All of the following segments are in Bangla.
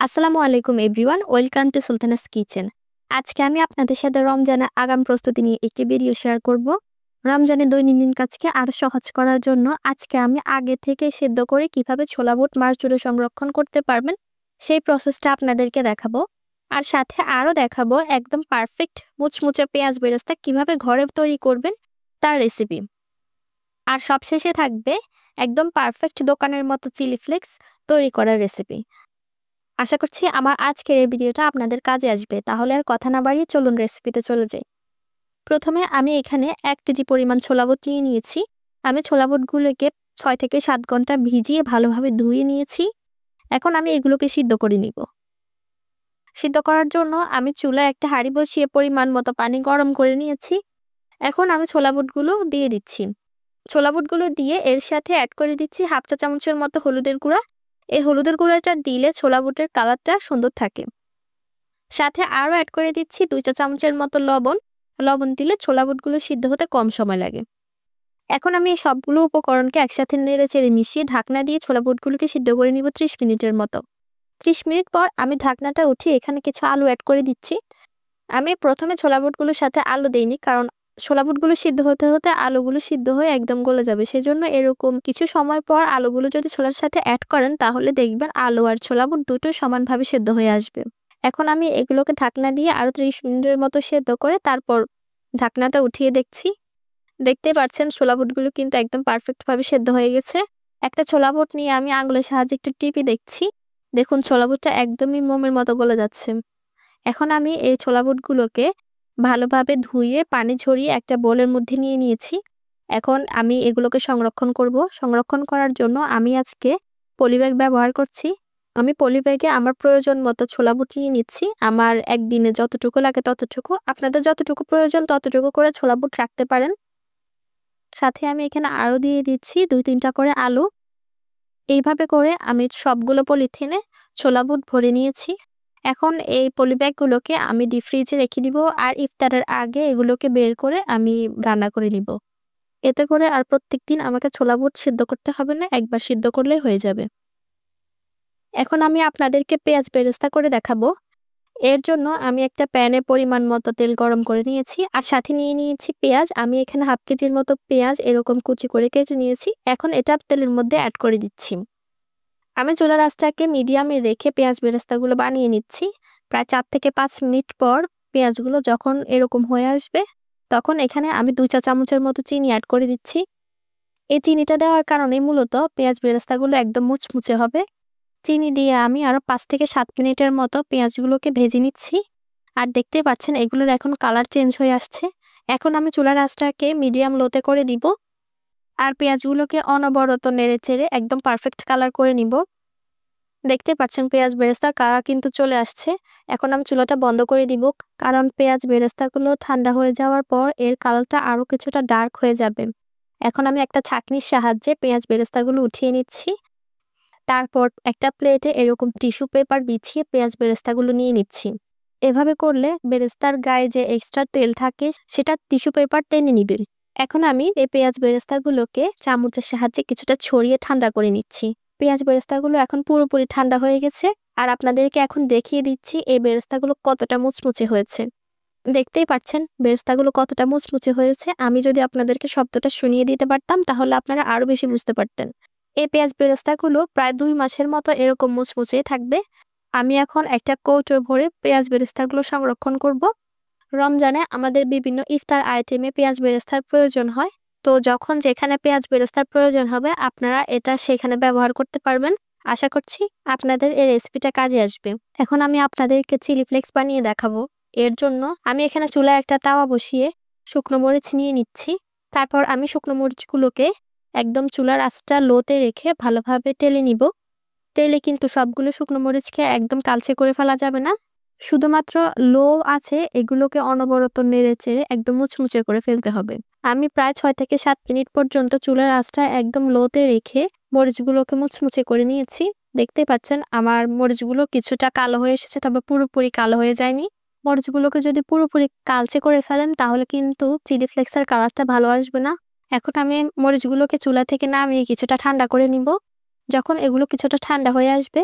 আসসালামু আলাইকুম everyone, welcome to Sultana's kitchen. আজকে আমি আপনাদের সাথে রমজানের আগাম প্রস্তুতি নিয়ে একটি ভিডিও শেয়ার করব। রমজানের দৈনন্দিন কাজকে আরো সহজ করার জন্য আজকে আমি আগে থেকে সিদ্ধ করে কিভাবে ছোলা বুট মাস জুড়ে সংরক্ষণ করতে পারবেন সেই প্রসেসটা আপনাদেরকে দেখাবো। আর সাথে আরো দেখাবো একদম পারফেক্ট মুচমুচে পেঁয়াজ বেরেস্তা কিভাবে ঘরে তৈরি করবেন তার রেসিপি। আর সবশেষে থাকবে একদম পারফেক্ট দোকানের মতো চিলি ফ্লেক্স তৈরি করার রেসিপি। আশা করছি আমার আজকের এই ভিডিওটা আপনাদের কাজে আসবে। তাহলে আর কথা না বাড়িয়ে চলুন রেসিপিতে চলে যাই। প্রথমে আমি এখানে 1 কেজি পরিমাণ ছোলা বুট নিয়ে নিয়েছি। আমি ছোলা বুটগুলোকে 6 থেকে 7 ঘন্টা ভিজিয়ে ভালোভাবে ধুয়ে নিয়েছি। এখন আমি এগুলোকে সিদ্ধ করে নিব। সিদ্ধ করার জন্য আমি চুলায় একটা হাঁড়ি বসিয়ে পরিমাণ মতো পানি গরম করে নিয়েছি। এখন আমি ছোলা বুটগুলো দিয়ে দিচ্ছি। ছোলা বুটগুলো দিয়ে এর সাথে অ্যাড করে দিচ্ছি হাফ চা চামচের মতো হলুদের গুঁড়া। এই হলুদের গুঁড়াটা দিলে ছোলা বুটের কালারটা সুন্দর থাকে। সাথে আরও অ্যাড করে দিচ্ছি 2 চা চামচের মতো লবণ। লবণ দিলে ছোলা বুটগুলো সিদ্ধ হতে কম সময় লাগে। এখন আমি এই সবগুলো উপকরণকে একসাথে নেড়ে চেড়ে মিশিয়ে ঢাকনা দিয়ে ছোলা বুটগুলোকে সিদ্ধ করে নিব 30 মিনিটের মতো। 30 মিনিট পর আমি ঢাকনাটা উঠিয়ে এখানে কিছু আলু অ্যাড করে দিচ্ছি। আমি প্রথমে ছোলা বুটগুলোর সাথে আলু দেইনি, কারণ ছোলা বুটগুলো সিদ্ধ হতে হতে আলুগুলো সিদ্ধ হয়ে একদম গলে যাবে। সেজন্য এরকম কিছু সময় পর আলুগুলো যদি ছোলার সাথে অ্যাড করেন তাহলে দেখবেন আলু আর ছোলা বুট দুটো সমানভাবে সিদ্ধ হয়ে আসবে। এখন আমি এগুলোকে ঢাকনা দিয়ে আরো 30 মিনিটের মতো সিদ্ধ করে তারপর ঢাকনাটা উঠিয়ে দেখছি। দেখতেই পাচ্ছেন ছোলা বুটগুলো কিন্তু একদম পারফেক্ট ভাবে সিদ্ধ হয়ে গেছে। একটা ছোলা বুট নিয়ে আমি আঙুলের সাহায্যে একটু টিপে দেখছি। দেখুন ছোলা বুটটা একদমই মোমের মতো গলে যাচ্ছে। এখন আমি এই ছোলা বুটগুলোকে ভালোভাবে ধুয়ে পানি ঝরিয়ে একটা বোলের মধ্যে নিয়ে নিয়েছি। এখন আমি এগুলোকে সংরক্ষণ করব। সংরক্ষণ করার জন্য আমি আজকে পলিব্যাগ ব্যবহার করছি। আমি পলিব্যাগে আমার প্রয়োজন মতো ছোলা বুট নিয়ে নিচ্ছি। আমার একদিনে যতটুকু লাগে ততটুকু, আপনাদের যতটুকু প্রয়োজন ততটুকু করে ছোলা বুট রাখতে পারেন। সাথে আমি এখানে আরও দিয়ে দিচ্ছি 2-3টা করে আলু। এইভাবে করে আমি সবগুলো পলিথিনে ছোলা বুট ভরে নিয়েছি। এখন এই পলিব্যাগগুলোকে আমি ডিপ ফ্রিজে রেখে দিব, আর ইফতারের আগে এগুলোকে বের করে আমি রান্না করে নিব। এতে করে আর প্রত্যেকদিন আমাকে ছোলা বুট সিদ্ধ করতে হবে না, একবার সিদ্ধ করলেই হয়ে যাবে। এখন আমি আপনাদেরকে পেঁয়াজ বেরেস্তা করে দেখাবো। এর জন্য আমি একটা প্যানে পরিমাণ মতো তেল গরম করে নিয়েছি, আর সাথে নিয়ে নিয়েছি পেঁয়াজ। আমি এখানে হাফ কেজির মতো পেঁয়াজ এরকম কুচি করে কেটে নিয়েছি। এখন এটা তেলের মধ্যে অ্যাড করে দিচ্ছি। আমি চুলার আঁচটাকে মিডিয়ামে রেখে পেঁয়াজ বেরেস্তাগুলো বানিয়ে নিচ্ছি। প্রায় 4 থেকে 5 মিনিট পর পেঁয়াজগুলো যখন এরকম হয়ে আসবে তখন এখানে আমি 2 চা চামচের মতো চিনি অ্যাড করে দিচ্ছি। এই চিনিটা দেওয়ার কারণে মূলত পেঁয়াজ বেরেস্তাগুলো একদম মুচমুচে হবে। চিনি দিয়ে আমি আরও 5 থেকে 7 মিনিটের মতো পেঁয়াজগুলোকে ভেজে নিচ্ছি। আর দেখতেই পাচ্ছেন এগুলোর এখন কালার চেঞ্জ হয়ে আসছে। এখন আমি চুলার আঁচটাকে মিডিয়াম লোতে করে দিব, আর পেঁয়াজগুলোকে অনবরত নেড়ে চেড়ে একদম পারফেক্ট কালার করে নিব। দেখতে পাচ্ছেন পেঁয়াজ বেরেস্তার কালার কিন্তু চলে আসছে। এখন আমি চুলাটা বন্ধ করে দিব, কারণ পেঁয়াজ বেরেস্তাগুলো ঠান্ডা হয়ে যাওয়ার পর এর কালারটা আরও কিছুটা ডার্ক হয়ে যাবে। এখন আমি একটা ছাঁকনির সাহায্যে পেঁয়াজ বেরেস্তাগুলো উঠিয়ে নিচ্ছি। তারপর একটা প্লেটে এরকম টিস্যু পেপার বিছিয়ে পেঁয়াজ বেরেস্তাগুলো নিয়ে নিচ্ছি। এভাবে করলে বেরেস্তার গায়ে যে এক্সট্রা তেল থাকে সেটা টিস্যু পেপার টেনে নিবে। এখন আমি এই পেঁয়াজ বেরেস্তাগুলোকে চামচের সাহায্যে কিছুটা ছড়িয়ে ঠান্ডা করে নিচ্ছি। পেঁয়াজ বেরেস্তাগুলো এখন পুরোপুরি ঠান্ডা হয়ে গেছে, আর আপনাদেরকে এখন দেখিয়ে দিচ্ছি এই বেরেস্তাগুলো কতটা মুচমুচে হয়েছে। দেখতেই পাচ্ছেন বেরেস্তাগুলো কতটা মুচমুচে হয়েছে। আমি যদি আপনাদেরকে শব্দটা শুনিয়ে দিতে পারতাম তাহলে আপনারা আরো বেশি বুঝতে পারতেন। এই পেঁয়াজ বেরেস্তাগুলো প্রায় 2 মাসের মতো এরকম মুচমুচে থাকবে। আমি এখন একটা কৌটো ভরে পেঁয়াজ বেরেস্তাগুলো সংরক্ষণ করব। রমজানে আমাদের বিভিন্ন ইফতার আইটেমে পেঁয়াজ বেরেস্তার প্রয়োজন হয়। তো যখন যেখানে পেঁয়াজ বেরেস্তার প্রয়োজন হবে আপনারা এটা সেখানে ব্যবহার করতে পারবেন। আশা করছি আপনাদের এই রেসিপিটা কাজে আসবে। এখন আমি আপনাদেরকে চিলি ফ্লেক্স বানিয়ে দেখাবো। এর জন্য আমি এখানে চুলায় একটা তাওয়া বসিয়ে শুকনো মরিচ নিয়ে নিচ্ছি। তারপর আমি শুকনো মরিচগুলোকে একদম চুলার আঁচটা লোতে রেখে ভালোভাবে টেলে নিব। তেলে কিন্তু সবগুলো শুকনো মরিচকে একদম কালচে করে ফেলা যাবে না, শুধুমাত্র লো আছে এগুলোকে অনবরত নেড়ে চেড়ে একদম মুচমুচে করে ফেলতে হবে। আমি প্রায় 6 থেকে 7 মিনিট পর্যন্ত চুলার আঁচটা একদম লোতে রেখে মরিচগুলোকে মুচমুচে করে নিয়েছি। দেখতেই পাচ্ছেন আমার মরিচগুলো কিছুটা কালো হয়ে এসেছে, তবে পুরোপুরি কালো হয়ে যায়নি। মরিচগুলোকে যদি পুরোপুরি কালচে করে ফেলেন তাহলে কিন্তু চিলি ফ্লেক্সের কালারটা ভালো আসবে না। এখন আমি মরিচগুলোকে চুলা থেকে নামিয়ে কিছুটা ঠান্ডা করে নিব। যখন এগুলো কিছুটা ঠান্ডা হয়ে আসবে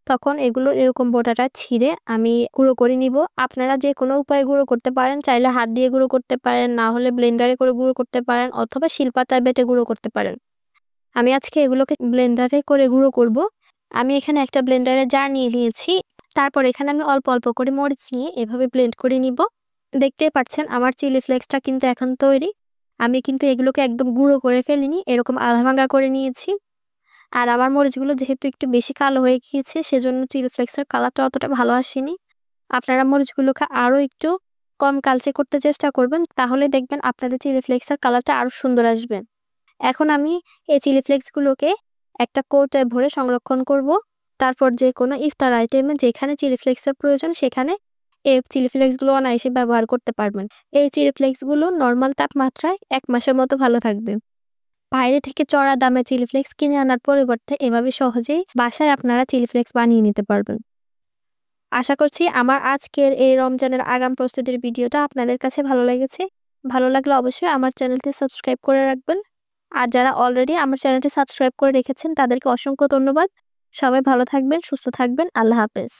তখন এগুলোর এরকম বোটাটা ছিঁড়ে আমি গুঁড়ো করে নিব। আপনারা যে কোনো উপায়ে গুঁড়ো করতে পারেন, চাইলে হাত দিয়ে গুঁড়ো করতে পারেন, না হলে ব্লেন্ডারে করে গুঁড়ো করতে পারেন অথবা শিলপাতায় বেটে গুঁড়ো করতে পারেন। আমি আজকে এগুলোকে ব্লেন্ডারে করে গুঁড়ো করব। আমি এখানে একটা ব্লেন্ডারে জার নিয়ে নিয়েছি। তারপর এখানে আমি অল্প অল্প করে মরিচ নিয়ে এভাবে ব্লেন্ড করে নিব। দেখতেই পাচ্ছেন আমার চিলি ফ্লেক্সটা কিন্তু এখন তৈরি। আমি কিন্তু এগুলোকে একদম গুঁড়ো করে ফেলিনি, এরকম আধা ভাঙা করে নিয়েছি। আর আমার মরিচগুলো যেহেতু একটু বেশি কালো হয়ে গিয়েছে, সেজন্য চিলি ফ্লেক্সের কালারটা অতটা ভালো আসেনি। আপনারা মরিচগুলোকে আরও একটু কম কালচে করতে চেষ্টা করবেন, তাহলে দেখবেন আপনাদের চিলি ফ্লেক্সের কালারটা আরও সুন্দর আসবে। এখন আমি এই চিলি ফ্লেক্সগুলোকে একটা কৌটায় ভরে সংরক্ষণ করব। তারপর যে কোনো ইফতার আইটেমে যেখানে চিলি ফ্লেক্সের প্রয়োজন সেখানে এই চিলি ফ্লেক্সগুলো অনায়াসে ব্যবহার করতে পারবেন। এই চিলি ফ্লেক্সগুলো নর্মাল তাপমাত্রায় 1 মাসের মতো ভালো থাকবে। বাইরে থেকে চড়া দামে চিলি ফ্লেক্স কিনে আনার পরিবর্তে এভাবে সহজেই বাসায় আপনারা চিলি ফ্লেক্স বানিয়ে নিতে পারবেন। আশা করছি আমার আজকের এই রমজানের আগাম প্রস্তুতির ভিডিওটা আপনাদের কাছে ভালো লেগেছে। ভালো লাগলে অবশ্যই আমার চ্যানেলটি সাবস্ক্রাইব করে রাখবেন। আর যারা অলরেডি আমার চ্যানেলটি সাবস্ক্রাইব করে রেখেছেন তাদেরকে অসংখ্য ধন্যবাদ। সবাই ভালো থাকবেন, সুস্থ থাকবেন। আল্লাহ হাফেজ।